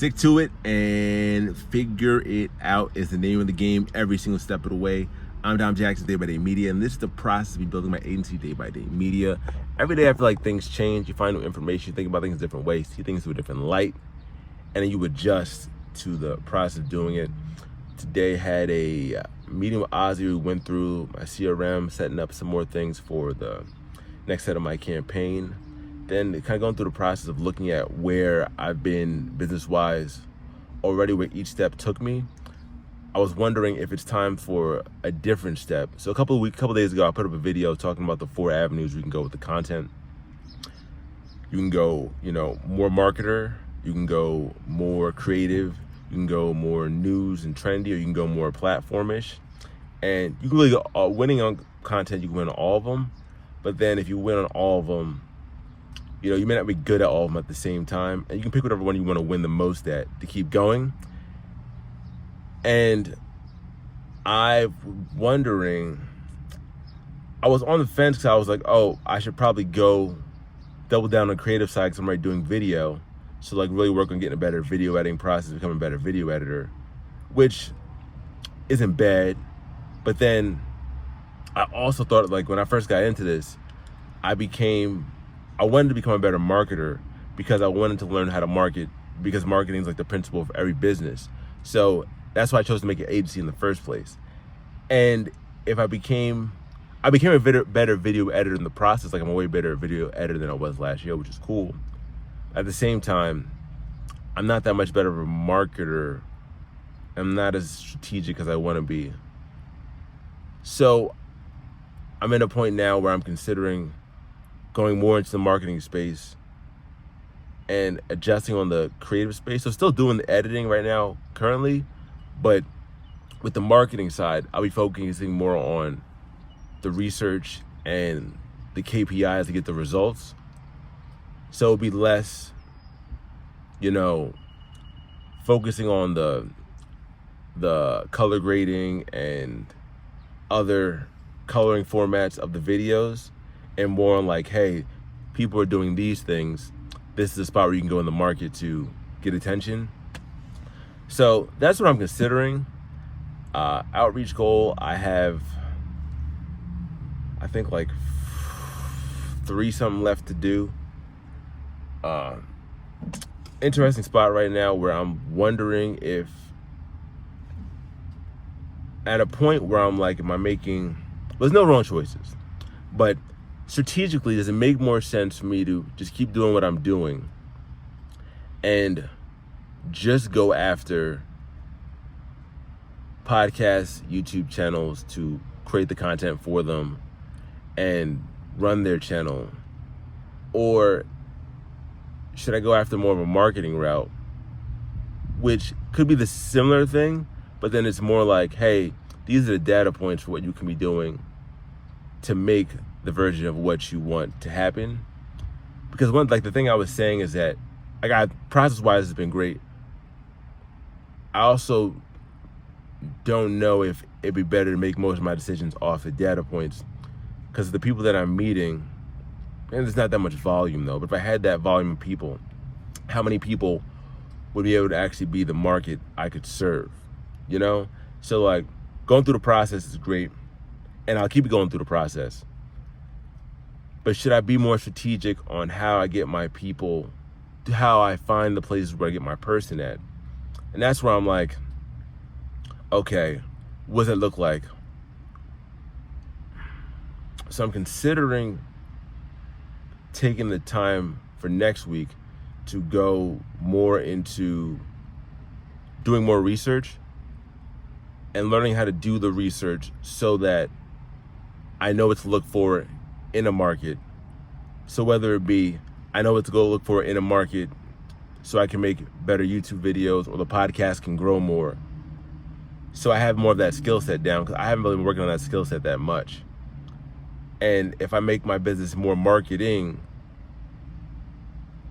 Stick to it and figure it out is the name of the game every single step of the way. I'm Dom Jackson, Day by Day Media, and this is the process of me building my agency, Day by Day Media. Every day I feel like things change. You find new information, you think about things different ways, see things through a different light, and then you adjust to the process of doing it. Today had a meeting with Ozzy. We went through my CRM, setting up some more things for the next set of my campaign. Then kind of going through the process of looking at where I've been business-wise already, where each step took me. I was wondering if it's time for a different step. So a couple days ago, I put up a video talking about the 4 avenues we can go with the content. You can go, more marketer. You can go more creative. You can go more news and trendy, or you can go more platformish. And you can really go winning on content. You can win on all of them. But then if you win on all of them, you may not be good at all of them at the same time, and you can pick whatever one you want to win the most at to keep going. And I'm wondering, I was on the fence because I was like, oh, I should probably go double down on the creative side because I'm already doing video. So really work on getting a better video editing process, becoming a better video editor, which isn't bad. But then I also thought, when I first got into this, I wanted to become a better marketer because I wanted to learn how to market, because marketing is the principle of every business. So that's why I chose to make an agency in the first place. And if I became a better video editor in the process, I'm a way better video editor than I was last year, which is cool. At the same time, I'm not that much better of a marketer. I'm not as strategic as I want to be. So I'm at a point now where I'm considering going more into the marketing space and adjusting on the creative space. So still doing the editing right now currently, but with the marketing side, I'll be focusing more on the research and the KPIs to get the results. So it'll be less, focusing on the color grading and other coloring formats of the videos, and more on hey, people are doing these things. This is a spot where you can go in the market to get attention. So that's what I'm considering. Outreach goal, I have, I think 3 something left to do. Interesting spot right now where I'm wondering if, at a point where I'm am I making, there's no wrong choices, but strategically, does it make more sense for me to just keep doing what I'm doing and just go after podcasts, YouTube channels to create the content for them and run their channel? Or should I go after more of a marketing route, which could be the similar thing, but then it's more hey, these are the data points for what you can be doing to make the version of what you want to happen? Because the thing I was saying is that process-wise has been great. I also don't know if it'd be better to make most of my decisions off the data points, because the people that I'm meeting, and there's not that much volume though, but if I had that volume of people, how many people would be able to actually be the market I could serve? So going through the process is great, and I'll keep going through the process. But should I be more strategic on how I get my people, how I find the places where I get my person at? And that's where I'm okay, what does that look like? So I'm considering taking the time for next week to go more into doing more research and learning how to do the research so that I know what to look for in a market. So whether it be, I know what to go look for in a market so I can make better YouTube videos, or the podcast can grow more. So I have more of that skill set down, because I haven't really been working on that skill set that much. And if I make my business more marketing,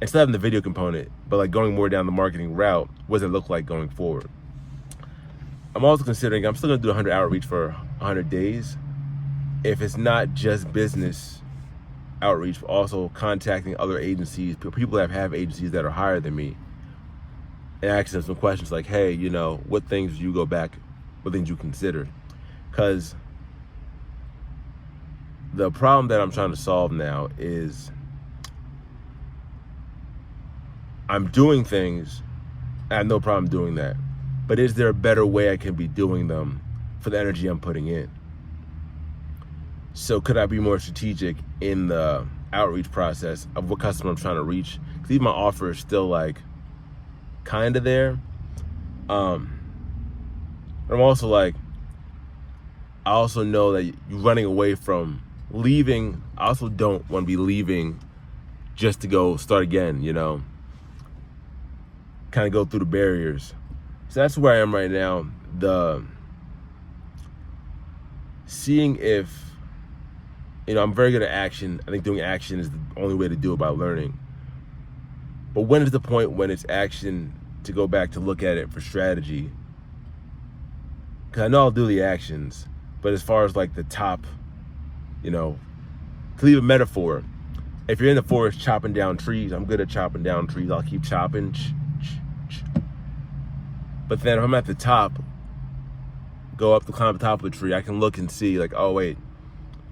instead of having the video component, but going more down the marketing route, what does it look like going forward? I'm also considering, I'm still gonna do 100 outreach for 100 days. If it's not just business outreach, but also contacting other agencies, people that have agencies that are higher than me, and asking them some questions like, hey, you know, what things you go back, what things you consider? Because the problem that I'm trying to solve now is I'm doing things, I have no problem doing that. But is there a better way I can be doing them for the energy I'm putting in? So could I be more strategic in the outreach process of what customer I'm trying to reach? Because even my offer is still like kind of there. But I'm also like, I also know that you're running away from leaving. I also don't want to be leaving just to go start again, you know, kind of go through the barriers. So that's where I am right now. The seeing if, you know, I'm very good at action. I think doing action is the only way to do it by learning. But when is the point when it's action to go back to look at it for strategy? Because I know I'll do the actions, but as far as like the top, you know, to leave a metaphor, if you're in the forest chopping down trees, I'm good at chopping down trees. I'll keep chopping. But then if I'm at the top, go up to climb the top of a tree, I can look and see like, oh wait,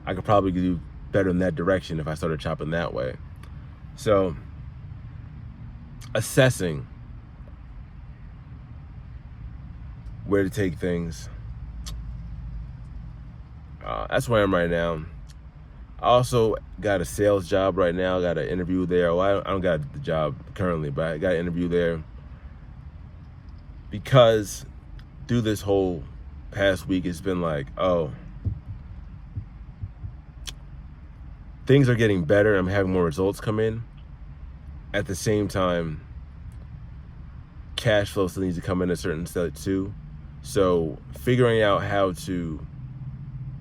I could probably do better in that direction if I started chopping that way. So assessing where to take things, that's where I am right now. I also got a sales job right now. I got an interview there. Well, I don't got the job currently, but I got an interview there because through this whole past week, it's been like, oh, things are getting better. I'm having more results come in. At the same time, cash flow still needs to come in a certain state too. So figuring out how to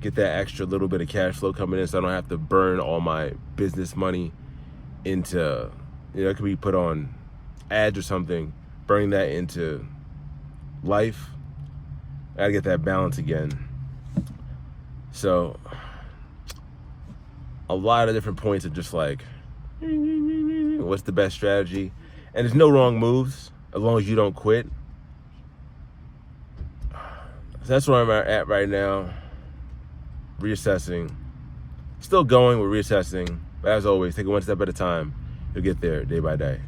get that extra little bit of cash flow coming in so I don't have to burn all my business money into, you know, it could be put on ads or something, burning that into life. I gotta get that balance again. So a lot of different points of just like, what's the best strategy? And there's no wrong moves as long as you don't quit. So that's where I'm at right now. Reassessing. Still going with reassessing. But as always, take it one step at a time. You'll get there day by day.